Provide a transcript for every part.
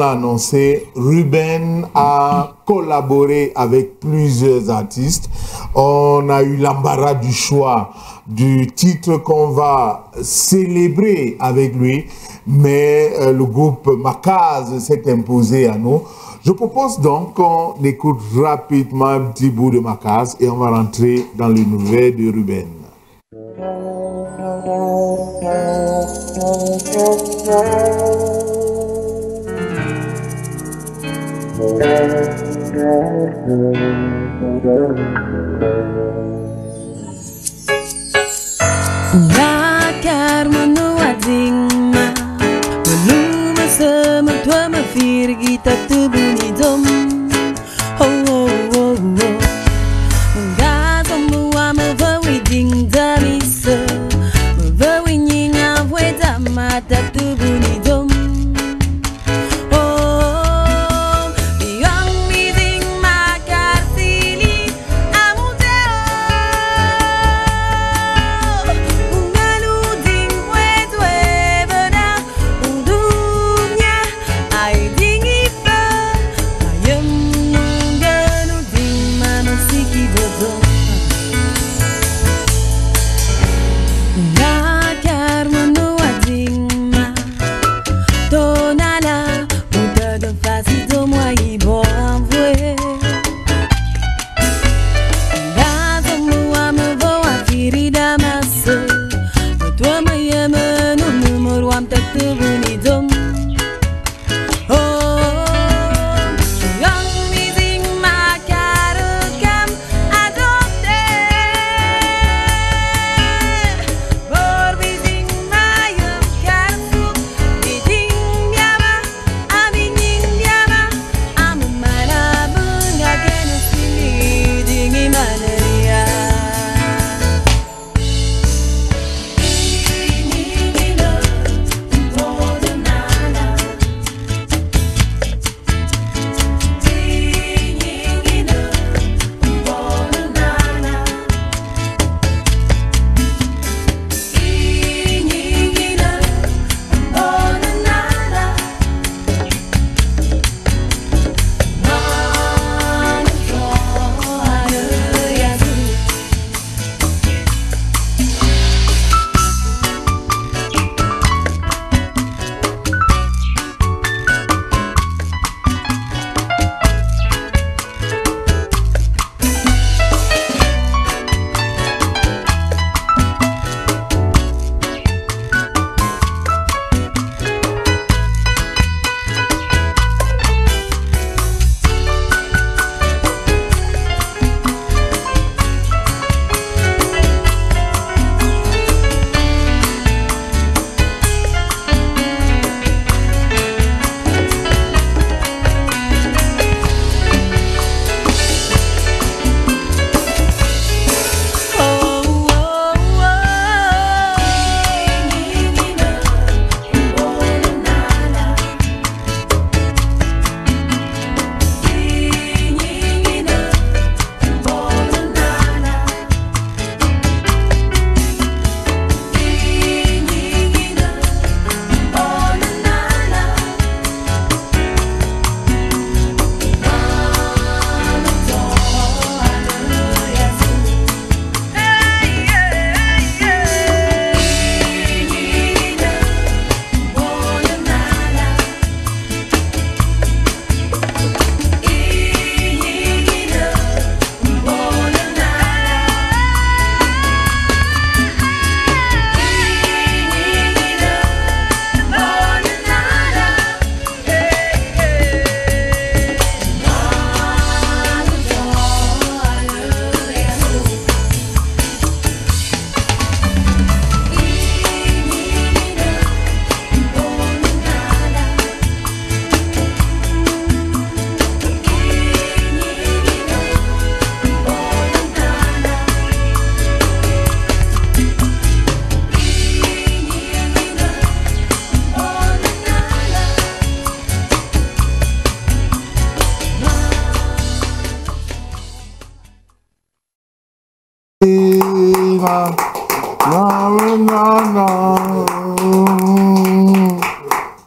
l'a annoncé, Ruben a collaboré avec plusieurs artistes. On a eu l'embarras du choix du titre qu'on va célébrer avec lui, mais le groupe Makaz s'est imposé à nous. Je propose donc qu'on écoute rapidement un petit bout de Makaz et on va rentrer dans les nouvelles de Ruben. Bakar menuadingma belum sama tua mafir kita tu bunyi dom oh oh oh oh ga semua mevawi ding damisa mevawi nyinga weda mata tu bunyi dom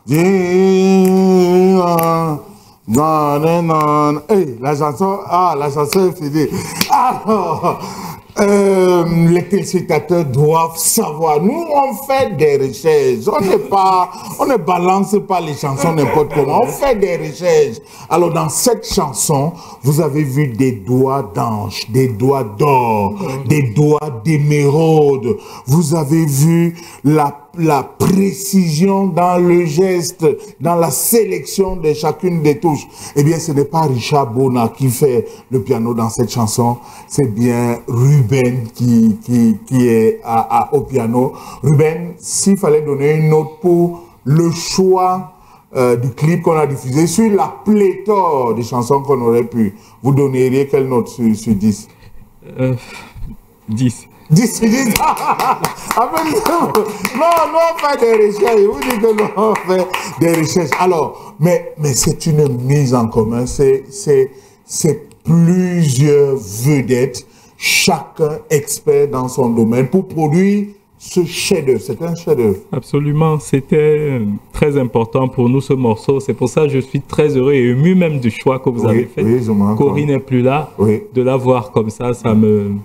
Yeah. Non, non, non. Hey, la chanson est finie. Alors, les téléspectateurs doivent savoir. Nous, on fait des recherches. On ne balance pas les chansons n'importe comment. On fait des recherches. Alors, dans cette chanson, vous avez vu des doigts d'ange, des doigts d'or, des doigts d'émeraude. Vous avez vu la précision dans le geste, dans la sélection de chacune des touches. Eh bien, ce n'est pas Richard Bona qui fait le piano dans cette chanson, c'est bien Ruben qui est au piano. Ruben, s'il fallait donner une note pour le choix du clip qu'on a diffusé sur la pléthore de chansons qu'on aurait pu, vous donneriez quelle note sur 10? 10. 10. Non, on fait des recherches. Vous dites que non, on fait des recherches. Alors, mais c'est une mise en commun. C'est plusieurs vedettes, chacun expert dans son domaine pour produire ce chef-d'œuvre. C'est un chef-d'œuvre. Absolument. C'était très important pour nous, ce morceau. C'est pour ça que je suis très heureux et ému même du choix que vous avez fait. Oui, Corinne n'est plus là. Oui. De la voir comme ça me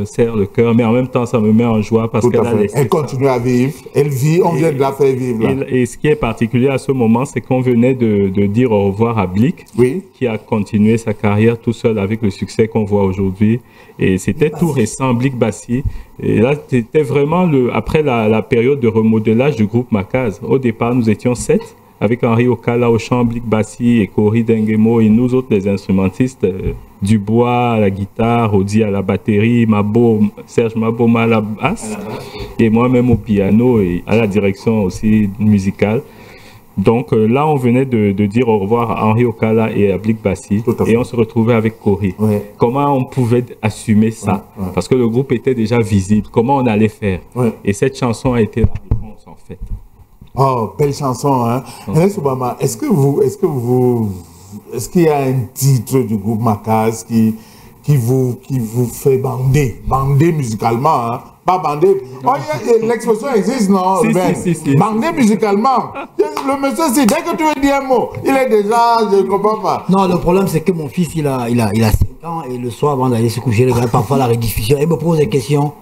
serre le cœur, mais en même temps, ça me met en joie parce qu'elle a laissé. Elle continue à vivre, elle vit, on vient de la faire vivre. Là. Et ce qui est particulier à ce moment, c'est qu'on venait de dire au revoir à Blick, qui a continué sa carrière tout seul avec le succès qu'on voit aujourd'hui. Et c'était tout récent, Blick Bassi. Et là, c'était vraiment après la période de remodelage du groupe Makaz. Au départ, nous étions 7. Avec Henri Okala au chant, Blick Bassi et Cory Dengemo et nous autres les instrumentistes, Dubois à la guitare, Odi à la batterie, Serge Maboma à la basse et moi-même au piano et à la direction aussi musicale. Donc là, on venait de dire au revoir à Henri Okala et à Blick Bassi et on se retrouvait avec Cory. Comment on pouvait assumer ça? Parce que le groupe était déjà visible. Comment on allait faire? Et cette chanson a été la réponse en fait. Oh, belle chanson, hein. Ernest Obama, est-ce qu'il y a un titre du groupe Makaz qui vous fait bander musicalement, hein? Pas bander. Oh, l'expression existe, non? Si. Bander musicalement. Le monsieur, dès que tu veux dire un mot, il est déjà, je ne comprends pas. Non, le problème, c'est que mon fils, il a 5 ans et le soir, avant d'aller se coucher, il regarde parfois la rediffusion. Il me pose des questions.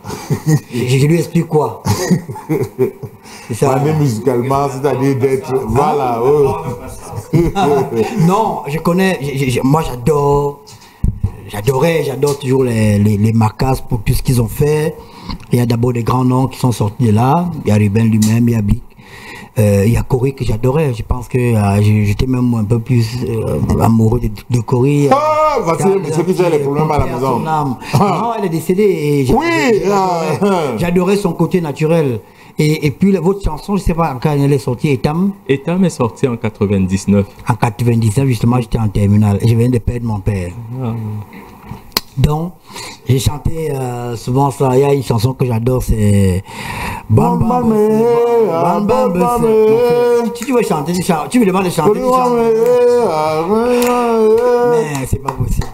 Je lui explique quoi. Bander musicalement, c'est-à-dire d'être. Voilà. Non, je connais. Moi, j'adore toujours les Makaz pour tout ce qu'ils ont fait. Il y a d'abord des grands noms qui sont sortis de là. Il y a Ruben lui-même, il y a Blick. Il y a Cory que j'adorais. Je pense que j'étais même un peu plus amoureux de Cory. Voici monsieur qui a les problèmes à la maison. Non, elle est décédée. Et j'adorais son côté naturel. Et puis votre chanson, je ne sais pas quand elle est sortie, Etam. Etam est sorti en 99. En 99, justement, j'étais en terminale. Et je viens de perdre mon père. Donc, j'ai chanté souvent ça. Il y a une chanson que j'adore, c'est Bam Bam Bam Bam Bam. Si tu veux chanter, tu me demandes de chanter. Mais c'est pas possible.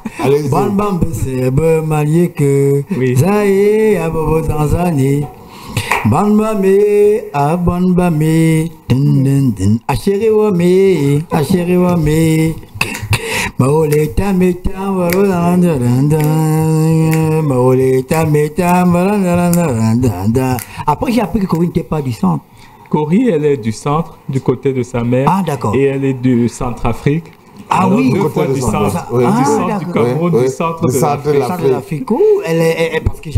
Bam Bam c'est Bamalié que Zaïe à Bobo Tanzanie. Bam Bam à Bam Bam Achéri Wame Achéri Wame. Après, j'ai appris que Cory n'était pas du centre. Cory, elle est du centre, du côté de sa mère. Ah, d'accord. Et elle est du Centrafrique. Ah oui, deux fois du centre. Du centre du Cameroun, du centre de l'Afrique. Elle est, parce que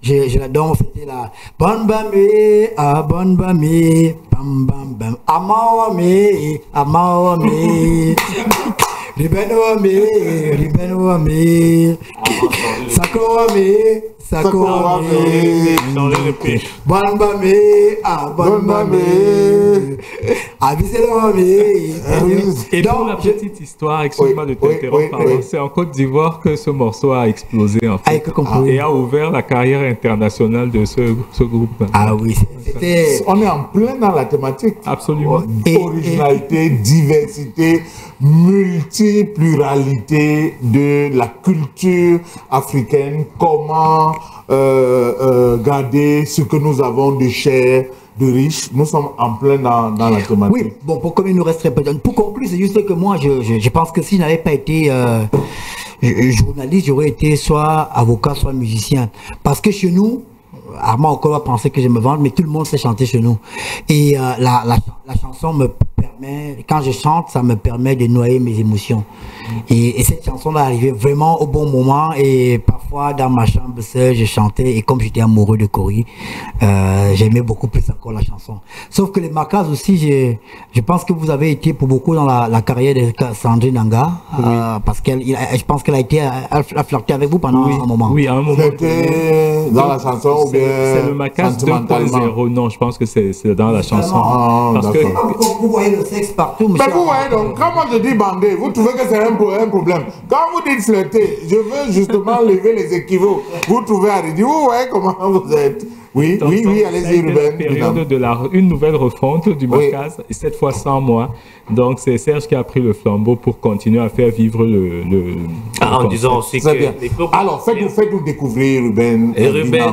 je l'adore, c'était la bonne bamé, ah bonne bamé, bam bam bam, amawame, amawame. Ribenouame, Sakouame, Banbame, ah Banbame, Abiselame. Et pour la petite histoire, excuse-moi de t'interrompre, c'est en Côte d'Ivoire que ce morceau a explosé en fait et a ouvert la carrière internationale de ce groupe. Ah oui, on est en plein dans la thématique. Absolument. Originalité, diversité, multipluralité de la culture africaine, comment garder ce que nous avons de cher de riche. Nous sommes en plein dans la thématique. Oui, bon, pour comme il nous reste très peu de temps. Pour conclure, c'est juste que moi, je pense que si je n'avais pas été journaliste, j'aurais été soit avocat, soit musicien. Parce que chez nous, Armand encore va penser que je me vante, mais tout le monde sait chanter chez nous. Et la chanson me permet, quand je chante, ça me permet de noyer mes émotions. Et cette chanson va arriver vraiment au bon moment. Et parfois, dans ma chambre seule, je chantais. Et comme j'étais amoureux de Corrie, j'aimais beaucoup plus encore la chanson. Sauf que les Macas aussi, je pense que vous avez été pour beaucoup dans la carrière de Sandrine Nanga. Oui. Parce je pense qu'elle a flirté avec vous pendant un moment. Oui, à un moment. C'était dans la chanson ou bien c'est le Macas 2.0. Non, je pense que c'est dans la chanson. Parce que vous voyez le sexe partout, monsieur. Mais vous voyez donc, quand moi je dis bander, vous trouvez que c'est un problème. Quand vous dites flirter, je veux justement lever les équivoques. Vous trouvez à dire, vous voyez comment vous êtes. Oui, donc, oui, allez-y, Ruben. C'est la période de une nouvelle refonte du Macas, et cette fois sans moi. Donc, c'est Serge qui a pris le flambeau pour continuer à faire vivre en disant aussi que... Bien. Alors, faites-nous découvrir, Ruben,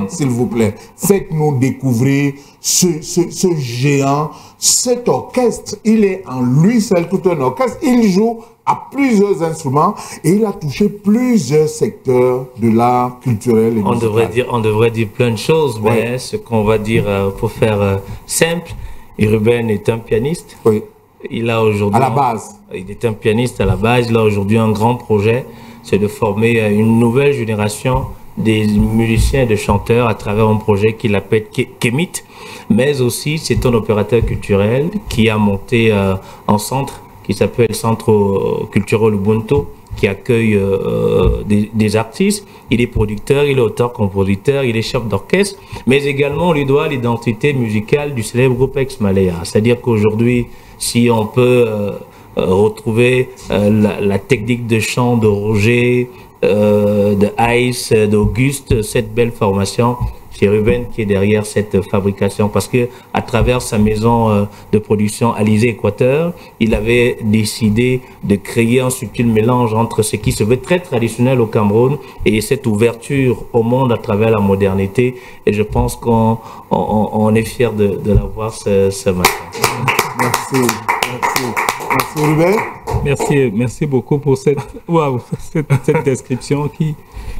s'il vous plaît. Faites-nous découvrir ce géant, cet orchestre. Il est en lui seul tout un orchestre. Il joue à plusieurs instruments et il a touché plusieurs secteurs de l'art culturel et musical. On devrait dire plein de choses, mais ce qu'on va dire pour faire simple, Ruben est un pianiste. Oui. Il a aujourd'hui... À la base. Il est un pianiste à la base. Il a aujourd'hui un grand projet, c'est de former une nouvelle génération des musiciens et de chanteurs à travers un projet qu'il appelle Kemit. Mais aussi, c'est un opérateur culturel qui a monté un centre qui s'appelle le Centre culturel Ubuntu, qui accueille des artistes. Il est producteur, il est auteur-compositeur, il est chef d'orchestre, mais également on lui doit l'identité musicale du célèbre groupe Ex Malea. C'est-à-dire qu'aujourd'hui, si on peut retrouver la technique de chant de Roger, de Ice, d'Auguste, cette belle formation, c'est Ruben qui est derrière cette fabrication, parce que à travers sa maison de production Alizé Équateur, il avait décidé de créer un subtil mélange entre ce qui se veut très traditionnel au Cameroun et cette ouverture au monde à travers la modernité. Et je pense qu'on est fiers de l'avoir ce matin. Merci Ruben. Merci beaucoup pour cette description qui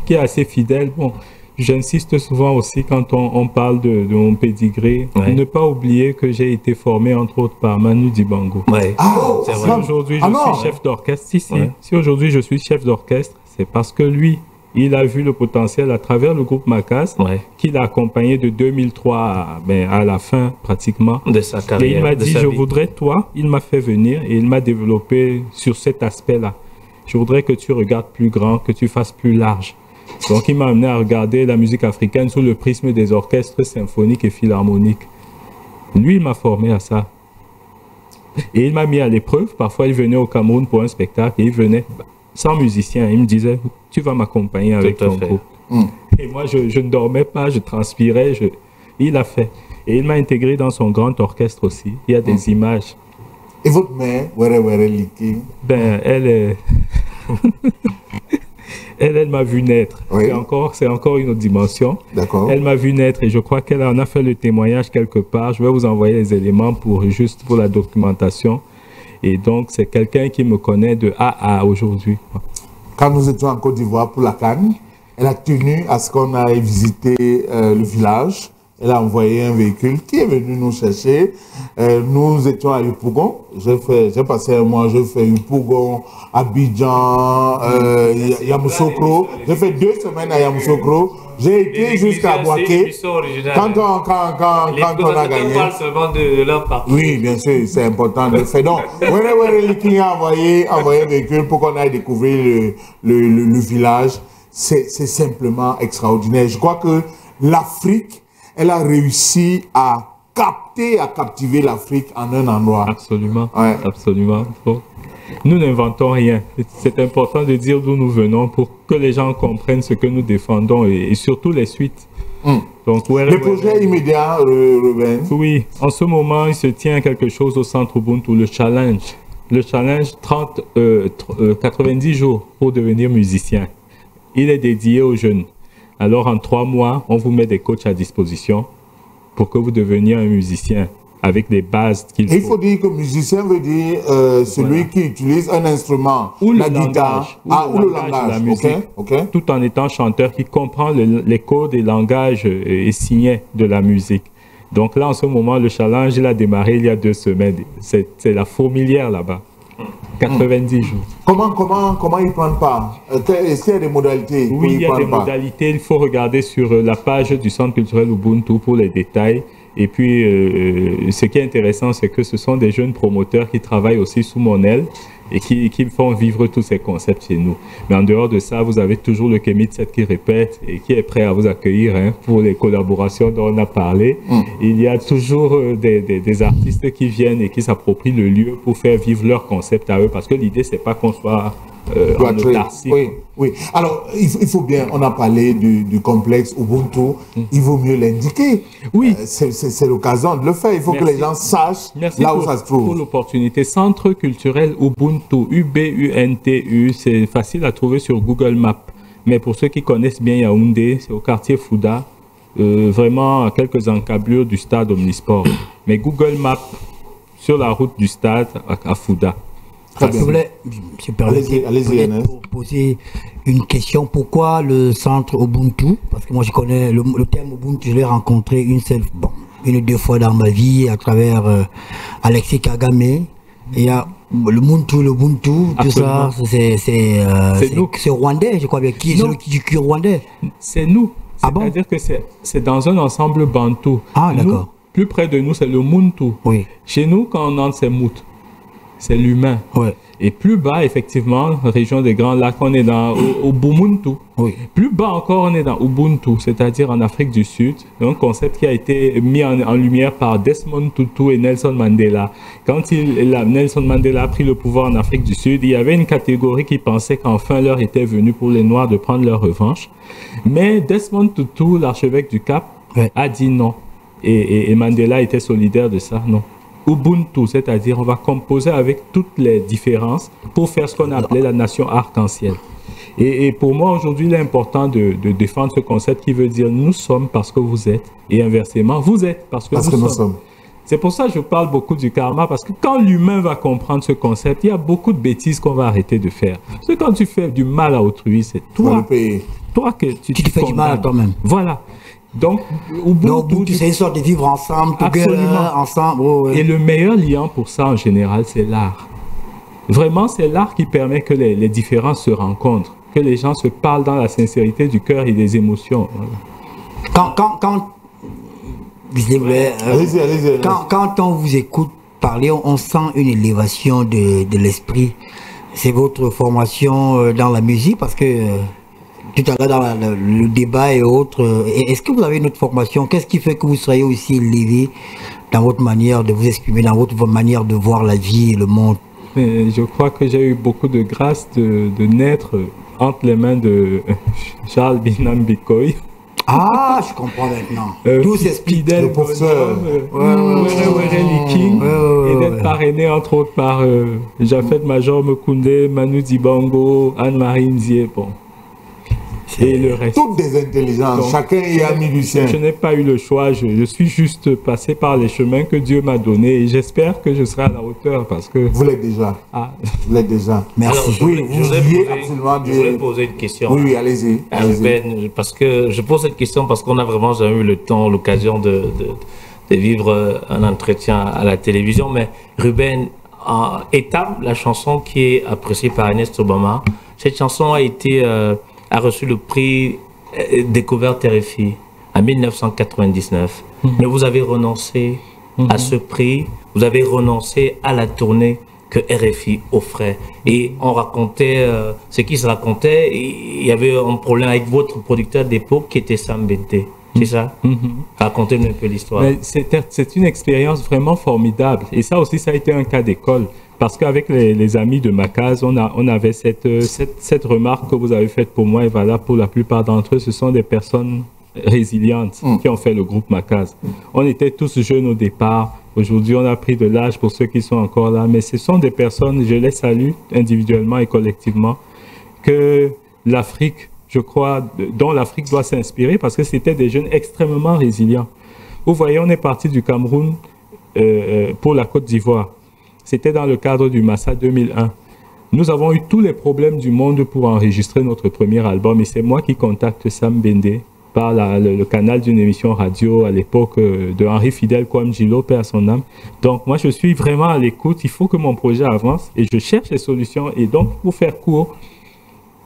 est assez fidèle. Bon, j'insiste souvent aussi quand on parle de mon pédigré, ne pas oublier que j'ai été formé entre autres par Manu Dibango. C'est vrai. Aujourd'hui je suis chef d'orchestre. Si aujourd'hui je suis chef d'orchestre, c'est parce que lui, il a vu le potentiel à travers le groupe Macas, qu'il a accompagné de 2003 à la fin pratiquement de sa carrière. Et il m'a dit, je voudrais toi, il m'a fait venir et il m'a développé sur cet aspect-là. Je voudrais que tu regardes plus grand, que tu fasses plus large. Donc il m'a amené à regarder la musique africaine sous le prisme des orchestres symphoniques et philharmoniques. Lui, il m'a formé à ça. Et il m'a mis à l'épreuve. Parfois, il venait au Cameroun pour un spectacle et il venait sans musicien. Il me disait, tu vas m'accompagner avec ton groupe. Et moi, je ne dormais pas, je transpirais. Il a fait. Et il m'a intégré dans son grand orchestre aussi. Il y a des images. Et votre mère, Liki? Elle est... Elle m'a vu naître. Oui. C'est encore une autre dimension. Elle m'a vu naître et je crois qu'elle en a fait le témoignage quelque part. Je vais vous envoyer les éléments pour la documentation. Et donc, c'est quelqu'un qui me connaît de A à aujourd'hui. Quand nous étions en Côte d'Ivoire pour la Cannes, elle a tenu à ce qu'on aille visiter le village. Elle a envoyé un véhicule qui est venu nous chercher. Nous étions à Yopougon. J'ai passé un mois, j'ai fait Yopougon, Abidjan, Yamoussoukro. J'ai fait 2 semaines à Yamoussoukro. J'ai été jusqu'à Boaké. Quand on a gagné. Oui, bien sûr, c'est important de le faire. Donc, Liki a envoyé un véhicule pour qu'on aille découvrir le village. C'est simplement extraordinaire. Je crois que l'Afrique, elle a réussi à captiver l'Afrique en un endroit. Absolument, absolument. Bon. Nous n'inventons rien. C'est important de dire d'où nous venons pour que les gens comprennent ce que nous défendons et surtout les suites. Donc, le projet immédiat, Ruben? Oui, en ce moment, il se tient quelque chose au centre Ubuntu, le challenge. Le challenge 90 jours pour devenir musicien. Il est dédié aux jeunes. Alors, en 3 mois, on vous met des coachs à disposition. pour que vous deveniez un musicien avec des bases qu'il faut. Il faut dire que musicien veut dire celui qui utilise un instrument, ou la guitare, ou le langage, la musique, okay. Tout en étant chanteur qui comprend les codes et langages et signets de la musique. Donc là, en ce moment, le challenge, il a démarré il y a 2 semaines. C'est la fourmilière là-bas. 90 jours. Comment ils prennent part? Est-ce qu'il y a des modalités? Oui, il y a des modalités. Il faut regarder sur la page du Centre culturel Ubuntu pour les détails. Et puis, ce qui est intéressant, c'est que ce sont des jeunes promoteurs qui travaillent aussi sous mon aile et qui font vivre tous ces concepts chez nous. Mais en dehors de ça, vous avez toujours le Kemit 7 qui répète et qui est prêt à vous accueillir pour les collaborations dont on a parlé. Il y a toujours des artistes qui viennent et qui s'approprient le lieu pour faire vivre leur concept à eux, parce que l'idée, c'est pas qu'on soit en autarcie. Oui. Alors, il faut bien, on a parlé du complexe Ubuntu, il vaut mieux l'indiquer. Oui. C'est l'occasion de le faire. Il faut que les gens sachent là où ça se trouve. Pour l'opportunité. Centre culturel Ubuntu, UBUNTU, c'est facile à trouver sur Google Maps. Mais pour ceux qui connaissent bien Yaoundé, c'est au quartier Fouda, vraiment à quelques encablures du stade Omnisport. Mais Google Maps, sur la route du stade à Fouda. Très bien. Allez-y, pour poser une question. Pourquoi le centre Ubuntu? Parce que moi, je connais le terme Ubuntu, je l'ai rencontré une ou 2 fois dans ma vie à travers Alexis Kagame. Il y a le Ubuntu, tout ça, c'est rwandais, je crois bien. Qui est celui qui est rwandais? C'est nous. C'est-à-dire que c'est dans un ensemble bantou. Ah, d'accord. Plus près de nous, c'est le Muntu. Oui. Chez nous, quand on entre, c'est Mout. C'est l'humain. Oui. Et plus bas, effectivement, région des Grands Lacs, on est dans Ubuntu. Oui. Plus bas encore, on est dans Ubuntu, c'est-à-dire en Afrique du Sud. Un concept qui a été mis en lumière par Desmond Tutu et Nelson Mandela. Quand Nelson Mandela a pris le pouvoir en Afrique du Sud, il y avait une catégorie qui pensait qu'enfin l'heure était venue pour les Noirs de prendre leur revanche. Mais Desmond Tutu, l'archevêque du Cap, a dit non. Et Mandela était solidaire de ça, non. Ubuntu, c'est-à-dire on va composer avec toutes les différences pour faire ce qu'on appelait la nation arc-en-ciel. Et pour moi, aujourd'hui, il est important de défendre ce concept qui veut dire nous sommes parce que vous êtes, et inversement, vous êtes parce que nous sommes. C'est pour ça que je parle beaucoup du karma, parce que quand l'humain va comprendre ce concept, il y a beaucoup de bêtises qu'on va arrêter de faire. Parce que quand tu fais du mal à autrui, c'est toi que tu te fais du mal à toi-même. Voilà. Donc, Ubuntu, c'est une sorte de vivre ensemble, ensemble. Et le meilleur lien pour ça, en général, c'est l'art. Vraiment, c'est l'art qui permet que les différences se rencontrent, que les gens se parlent dans la sincérité du cœur et des émotions. Quand on vous écoute parler, on sent une élévation de l'esprit. C'est votre formation dans la musique, parce que tout à l'heure dans le débat et autres, est-ce que vous avez une autre formation? Qu'est-ce qui fait que vous soyez aussi élevé dans votre manière de vous exprimer, dans votre manière de voir la vie et le monde? Je crois que j'ai eu beaucoup de grâce de naître entre les mains de Charles Binam Bikoy. Ah, je comprends maintenant. Tout s'explique. Le professeur. Et d'être parrainé entre autres par Jafet Major Mekoundé, Manu Dibango, Anne-Marie Nzie. Bon. Et le reste. Toutes des intelligences, donc, chacun y a mis du sien. Je n'ai pas eu le choix, je suis juste passé par les chemins que Dieu m'a donnés et j'espère que je serai à la hauteur parce que... Vous l'êtes déjà. Vous l'êtes déjà. Merci. Alors, je voulais poser une question. Oui, allez-y. Parce que je pose cette question parce qu'on n'a vraiment jamais eu le temps, l'occasion de vivre un entretien à la télévision. Mais Ruben, Étape, la chanson qui est appréciée par Ernest Obama, cette chanson a reçu le prix Découverte RFI en 1999. Mais vous avez renoncé à ce prix, vous avez renoncé à la tournée que RFI offrait. Et on racontait, ce qui se racontait, il y avait un problème avec votre producteur d'époque qui était Sam Bente. C'est ça? Racontez-nous un peu l'histoire. C'est une expérience vraiment formidable. Et ça aussi, ça a été un cas d'école. Parce qu'avec les amis de Macaz, on avait cette remarque que vous avez faite pour moi et voilà, pour la plupart d'entre eux, ce sont des personnes résilientes qui ont fait le groupe Macaz. On était tous jeunes au départ. Aujourd'hui, on a pris de l'âge pour ceux qui sont encore là. Mais ce sont des personnes, je les salue individuellement et collectivement, que l'Afrique, je crois, dont l'Afrique doit s'inspirer parce que c'était des jeunes extrêmement résilients. Vous voyez, on est parti du Cameroun pour la Côte d'Ivoire. C'était dans le cadre du Massa 2001. Nous avons eu tous les problèmes du monde pour enregistrer notre premier album et c'est moi qui contacte Sam Bende par le canal d'une émission radio à l'époque de Henri Fidèle Kouamdjilo, paix à son âme. Donc moi je suis vraiment à l'écoute, il faut que mon projet avance et je cherche les solutions. Et donc pour faire court,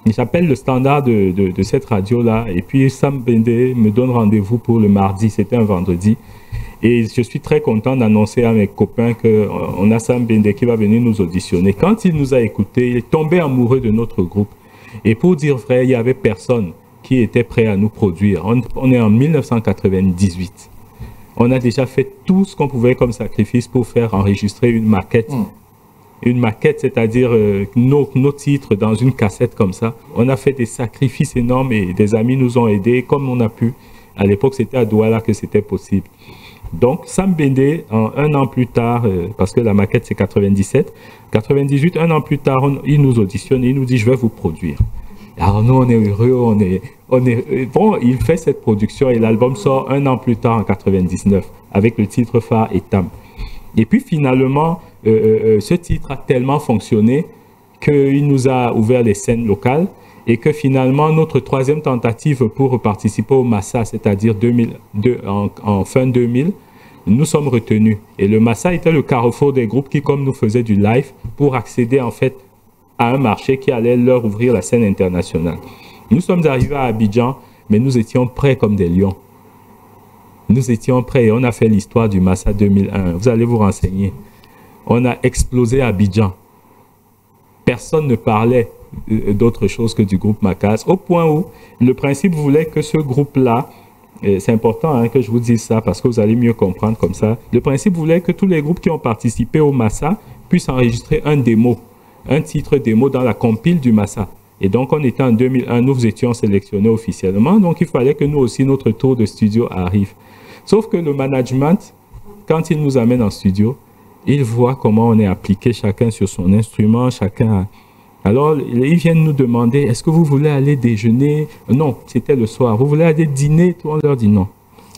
j'appelle le standard de cette radio-là et puis Sam Bende me donne rendez-vous pour le mardi, c'était un vendredi. Et je suis très content d'annoncer à mes copains qu'on a Sam Bende qui va venir nous auditionner. Quand il nous a écoutés, il est tombé amoureux de notre groupe. Et pour dire vrai, il n'y avait personne qui était prêt à nous produire. On est en 1998. On a déjà fait tout ce qu'on pouvait comme sacrifice pour faire enregistrer une maquette. Une maquette, c'est-à-dire nos titres dans une cassette comme ça. On a fait des sacrifices énormes et des amis nous ont aidés comme on a pu. À l'époque, c'était à Douala que c'était possible. Donc, Sam Bende, un an plus tard, parce que la maquette c'est 97, 98, un an plus tard, il nous auditionne et il nous dit « je vais vous produire ». Alors nous, on est heureux, bon, il fait cette production et l'album sort un an plus tard, en 99, avec le titre phare Etam. Et puis finalement, ce titre a tellement fonctionné qu'il nous a ouvert les scènes locales et que finalement, notre troisième tentative pour participer au Massa, c'est-à-dire en fin 2000, nous sommes retenus. Et le Massa était le carrefour des groupes qui, comme nous, faisaient du live pour accéder en fait à un marché qui allait leur ouvrir la scène internationale. Nous sommes arrivés à Abidjan, mais nous étions prêts comme des lions. Nous étions prêts et on a fait l'histoire du Massa 2001. Vous allez vous renseigner. On a explosé Abidjan. Personne ne parlait d'autre chose que du groupe Macas, au point où le principe voulait que ce groupe-là, c'est important que je vous dise ça parce que vous allez mieux comprendre comme ça, le principe voulait que tous les groupes qui ont participé au Massa puissent enregistrer un titre démo dans la compile du Massa. Et donc on était en 2001, nous étions sélectionnés officiellement, donc il fallait que nous aussi, notre tour de studio arrive. Sauf que le management, quand il nous amène en studio, il voit comment on est appliqué chacun sur son instrument, chacun... Alors, ils viennent nous demander, est-ce que vous voulez aller déjeuner? Non, c'était le soir. Vous voulez aller dîner? On leur dit non.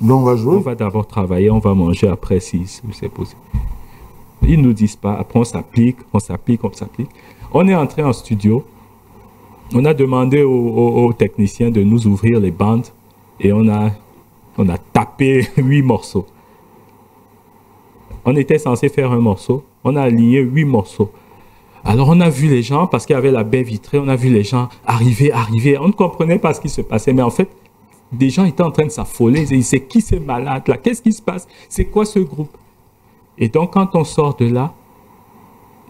Donc, on va jouer. On va d'abord travailler, on va manger après si c'est possible. Ils ne nous disent pas. Après, on s'applique. On est entré en studio. On a demandé aux techniciens de nous ouvrir les bandes et on a tapé 8 morceaux. On était censé faire un morceau. On a aligné 8 morceaux. Alors, on a vu les gens, parce qu'il y avait la baie vitrée, on a vu les gens arriver. On ne comprenait pas ce qui se passait. Mais en fait, des gens étaient en train de s'affoler. Ils disaient, qui c'est malade là? Qu'est-ce qui se passe? C'est quoi ce groupe? Et donc, quand on sort de là,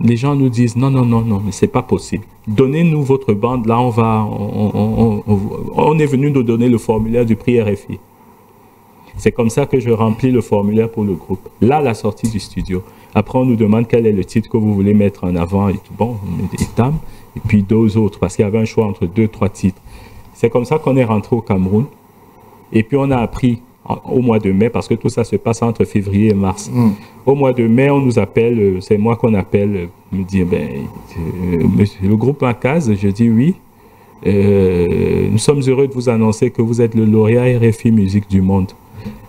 les gens nous disent, non, mais c'est pas possible. Donnez-nous votre bande. Là, on est venu nous donner le formulaire du prix RFI. C'est comme ça que je remplis le formulaire pour le groupe. Là, la sortie du studio. Après, on nous demande quel est le titre que vous voulez mettre en avant et tout. Bon, on met des Etam et puis 2 autres parce qu'il y avait un choix entre 2-3 titres. C'est comme ça qu'on est rentré au Cameroun. Et puis, on a appris au mois de mai, parce que tout ça se passe entre février et mars. Au mois de mai, on nous appelle, c'est moi qu'on appelle, me dit, le groupe Macaz, je dis oui. Nous sommes heureux de vous annoncer que vous êtes le lauréat RFI Musique du Monde.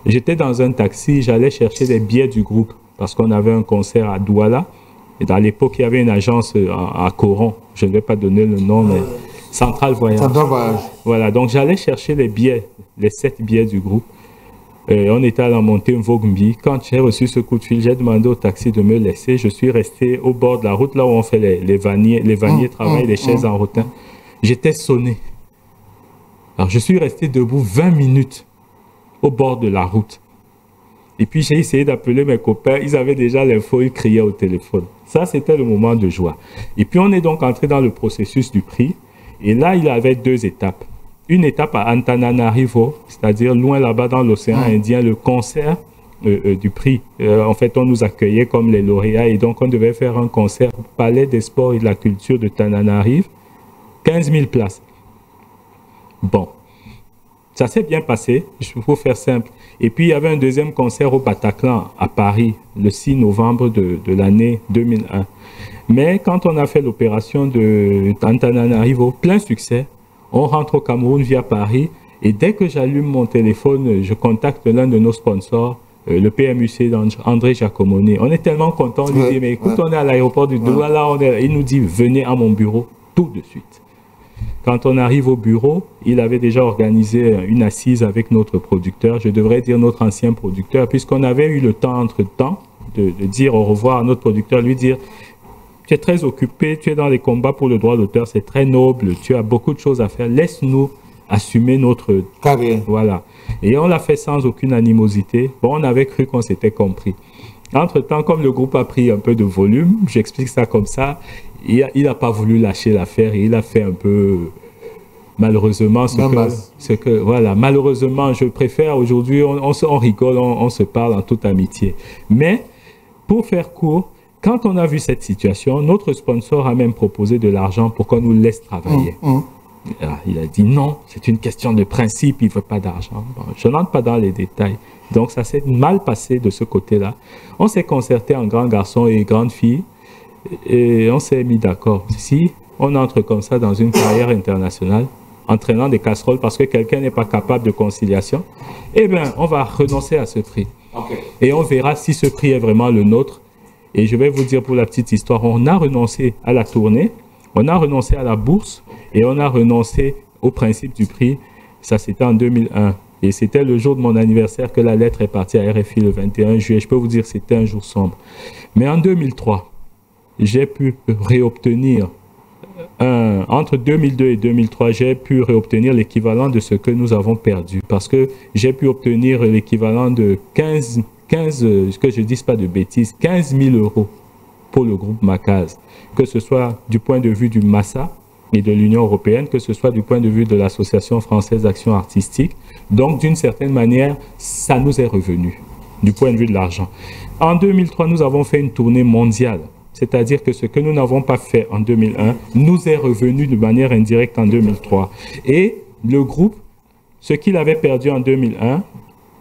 J'étais dans un taxi, j'allais chercher les billets du groupe parce qu'on avait un concert à Douala. Et dans l'époque, il y avait une agence à Coron. Je ne vais pas donner le nom, mais Central Voyage. Central Voyage. Voilà, donc j'allais chercher les billets, les 7 billets du groupe. On était à la montée Mvogmbi. Quand j'ai reçu ce coup de fil, j'ai demandé au taxi de me laisser. Je suis resté au bord de la route, là où on fait les vanniers travaillent, les chaises en rotin. J'étais sonné. Alors, je suis resté debout 20 minutes au bord de la route. Et puis, j'ai essayé d'appeler mes copains. Ils avaient déjà l'info, ils criaient au téléphone. Ça, c'était le moment de joie. Et puis, on est donc entré dans le processus du prix. Et là, il y avait 2 étapes. Une étape à Antananarivo, c'est-à-dire loin là-bas dans l'océan Indien, le concert du prix. En fait, on nous accueillait comme les lauréats. Et donc, on devait faire un concert au Palais des Sports et de la Culture de Tananarive. 15 000 places. Bon. Ça s'est bien passé, il faut faire simple. Et puis, il y avait un deuxième concert au Bataclan, à Paris, le 6 novembre de l'année 2001. Mais quand on a fait l'opération de Antananarivo, plein succès, on rentre au Cameroun via Paris. Et dès que j'allume mon téléphone, je contacte l'un de nos sponsors. le PMUC d'André Giacomoni. On est tellement content, on lui dit, mais écoute, on est à l'aéroport du Douala, il nous dit, venez à mon bureau tout de suite. Quand on arrive au bureau, il avait déjà organisé une assise avec notre producteur, je devrais dire notre ancien producteur, puisqu'on avait eu le temps entre-temps de dire au revoir à notre producteur, lui dire, tu es très occupé, tu es dans les combats pour le droit d'auteur, c'est très noble, tu as beaucoup de choses à faire, laisse-nous assumer notre carrière. Voilà. Et on l'a fait sans aucune animosité. Bon, on avait cru qu'on s'était compris. Entre-temps, comme le groupe a pris un peu de volume, j'explique ça comme ça, il n'a pas voulu lâcher l'affaire et il a fait un peu, malheureusement, voilà, malheureusement, je préfère aujourd'hui, on rigole, on se parle en toute amitié. Mais, pour faire court, quand on a vu cette situation, notre sponsor a même proposé de l'argent pour qu'on nous laisse travailler. Il a dit non, c'est une question de principe, il ne veut pas d'argent. Bon, je n'entre pas dans les détails. Donc ça s'est mal passé de ce côté-là. On s'est concerté en grands garçons et grandes filles et on s'est mis d'accord. Si on entre comme ça dans une carrière internationale, entraînant des casseroles parce que quelqu'un n'est pas capable de conciliation, eh bien on va renoncer à ce prix. Et on verra si ce prix est vraiment le nôtre. Et je vais vous dire pour la petite histoire, on a renoncé à la tournée, on a renoncé à la bourse et on a renoncé au principe du prix. Ça, c'était en 2001. Et c'était le jour de mon anniversaire que la lettre est partie à RFI le 21 juillet. Je peux vous dire que c'était un jour sombre. Mais en 2003, j'ai pu réobtenir, entre 2002 et 2003, j'ai pu réobtenir l'équivalent de ce que nous avons perdu. Parce que j'ai pu obtenir l'équivalent de 15, que je ne dise pas de bêtises, 15 000 € pour le groupe Macaz, que ce soit du point de vue du MASA et de l'Union européenne, que ce soit du point de vue de l'Association française d'action artistique. Donc, d'une certaine manière, ça nous est revenu, du point de vue de l'argent. En 2003, nous avons fait une tournée mondiale, c'est-à-dire que ce que nous n'avons pas fait en 2001 nous est revenu de manière indirecte en 2003. Et le groupe, ce qu'il avait perdu en 2001,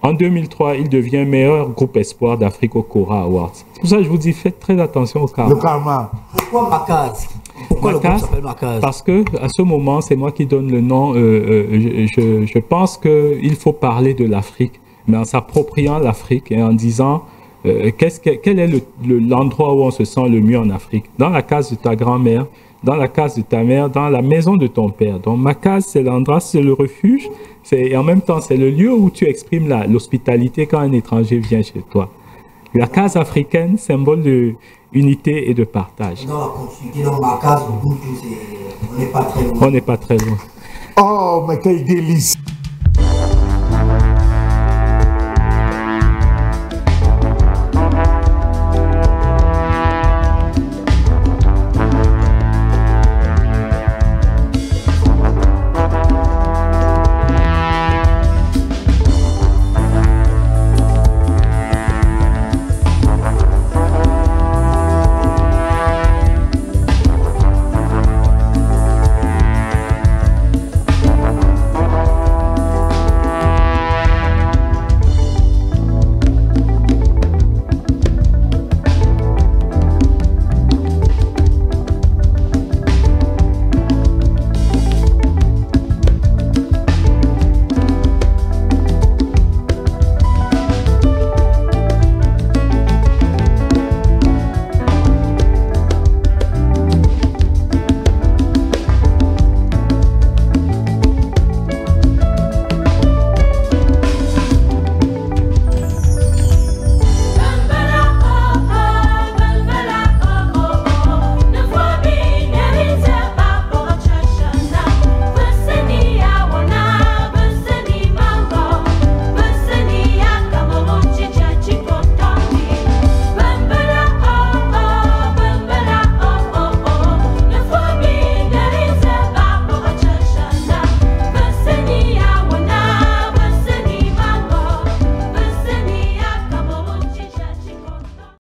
en 2003, il devient meilleur groupe espoir d'Afrique au Cora Awards. C'est pour ça que je vous dis, faites très attention au karma. Le karma. Pourquoi Macaz? Pourquoi Macaz, le groupe s'appelle Macaz? Parce que à ce moment, c'est moi qui donne le nom. Je pense qu'il faut parler de l'Afrique, mais en s'appropriant l'Afrique et en disant quel est l'endroit où on se sent le mieux en Afrique. Dans la case de ta grand-mère, dans la case de ta mère, dans la maison de ton père. Donc ma case, c'est l'endroit, c'est le refuge, et en même temps, c'est le lieu où tu exprimes l'hospitalité quand un étranger vient chez toi. La case africaine, symbole de unité et de partage. Dans la continuité, dans ma case, on n'est pas très loin. On n'est pas très loin. Oh, mais quel délice!